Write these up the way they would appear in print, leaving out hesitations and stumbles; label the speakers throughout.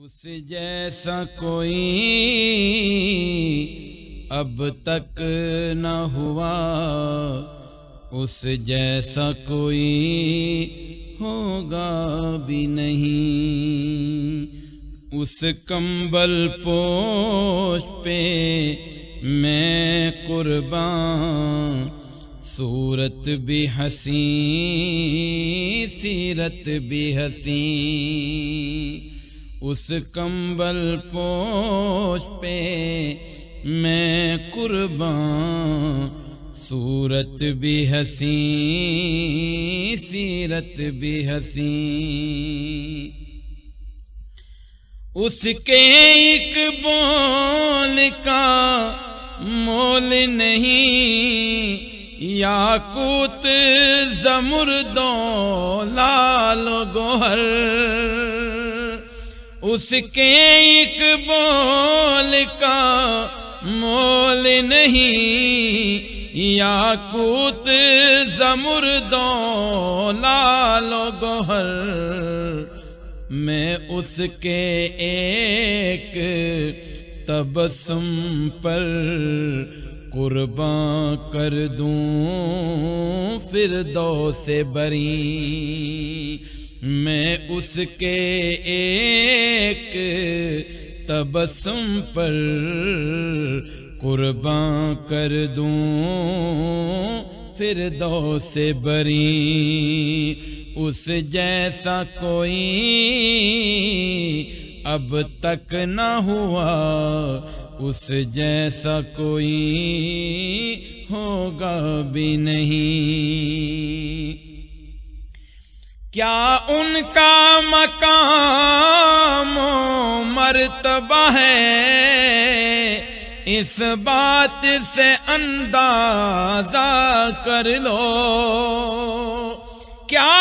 Speaker 1: اس جیسا کوئی اب تک نہ ہوا، اس جیسا کوئی ہوگا بھی نہیں۔ اس کمبل پوش پہ میں قربان، صورت بھی حسین سیرت بھی حسین۔ اس کمبل پوش پہ میں قربان، صورت بھی حسین سیرت بھی حسین۔ اس کے ایک بول کا مول نہیں، یاقوت زمرد و لال و گوہر۔ اس کے ایک بول کا مول نہیں، یاقوت زمرد و لال و گوہر۔ میں اس کے ایک تبسم پر قربان کر دوں فردوس بری۔ میں اس کے ایک تبسم پر قربان کر دوں فردوس بری۔ اس جیسا کوئی اب تک نہ ہوا، اس جیسا کوئی ہوگا بھی نہیں۔ کیا ان کا مقام و مرتبہ ہے، اس بات سے اندازہ کر لو۔ کیا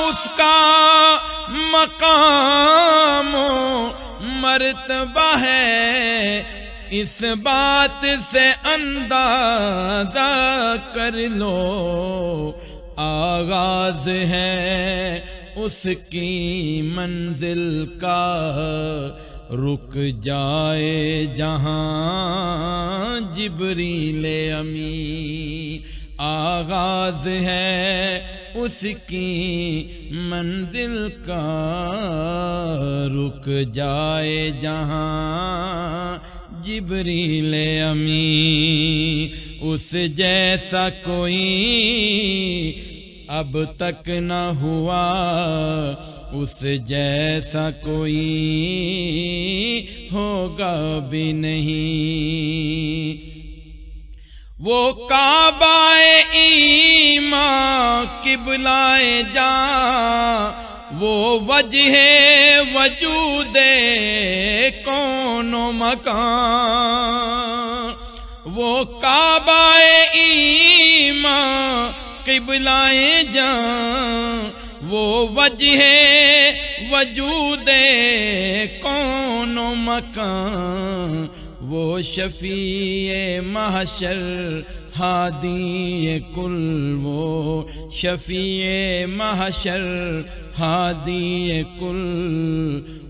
Speaker 1: اس کا مقام و مرتبہ ہے، اس بات سے اندازہ کر لو۔ آغاز ہے اس کی منزل کا، رک جائے جہاں جبریل امی۔ آغاز ہے اس کی منزل کا، رک جائے جہاں جبریل امی۔ اس جیسا کوئی اب تک نہ ہوا، اس جیسا کوئی ہوگا بھی نہیں۔ وہ کعبہ ایمان قبلہ جاں، وہ وجہ وجود کون و مکان۔ وہ کعبہ ایمان قبلہ جاں، وہ وجہ وجود کون و مکان۔ وہ شفیع محشر ہادی کل، وہ شفیع محشر ہادی کل۔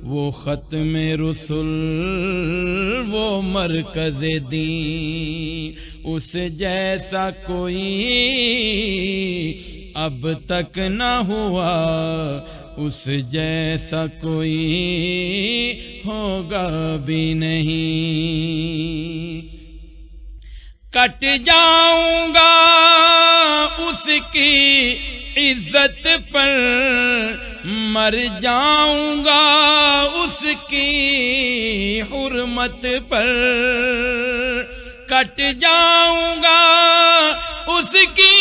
Speaker 1: وہ ختم رسل، وہ مرکز دین۔ اس جیسا کوئی اب تک نہ ہوا، اس جیسا کوئی ہوگا بھی نہیں۔ کٹ جاؤں گا اس کی عزت پر، مر جاؤں گا اس کی حرمت پر۔ کٹ جاؤں گا اس کی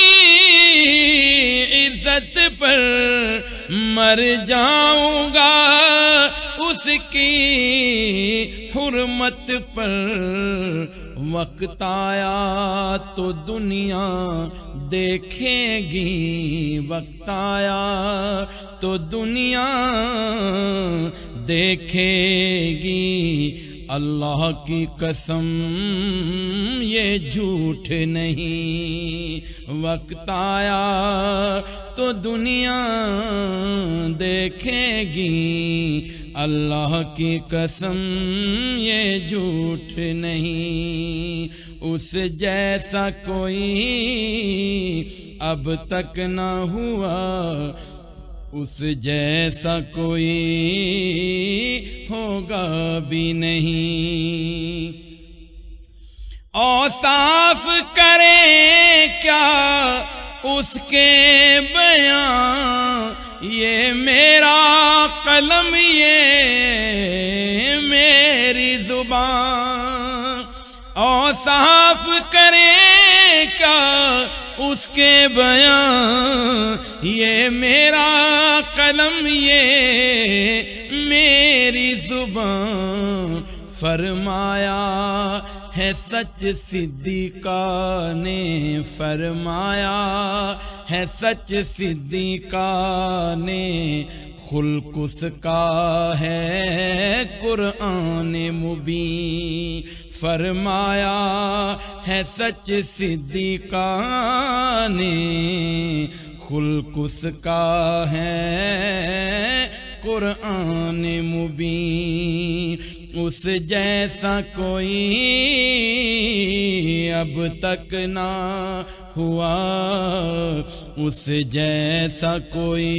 Speaker 1: عزت پر، مر جاؤں گا اس کی حرمت پر۔ وقت آیا تو دنیا دیکھے گی، وقت آیا تو دنیا دیکھے گی اللہ کی قسم یہ جھوٹ نہیں، وقت آیا تو دنیا دیکھے گی، اللہ کی قسم یہ جھوٹ نہیں، اس جیسا کوئی اب تک نہ ہوا، اس جیسا کوئی ہوگا بھی نہیں۔ اوصاف کریں کیا اس کے بیان، یہ میرا قلم یہ میری زبان، اوصاف کریں کیا اس کے بیان، یہ میرا قلم یہ میری زبان، فرمایا ہے سچ صدیقہ نے، فرمایا ہے سچ صدیقہ نے، خلق اس کا ہے قرآن مبین، فرمایا ہے سچ صدیقہ نے، خلق اس کا ہے قرآن مبین، اس جیسا کوئی اب تک نہ ہوا، اس جیسا کوئی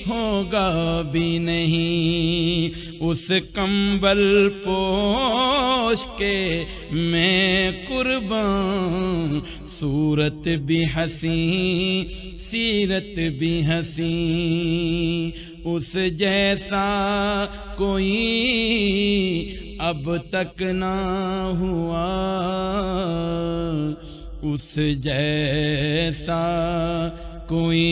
Speaker 1: ہوگا بھی نہیں، اس کمبل پوش کے میں قربان، صورت بھی حسین سیرت بھی حسین، اس جیسا کوئی اب تک نہ ہوا، اس جیسا کوئی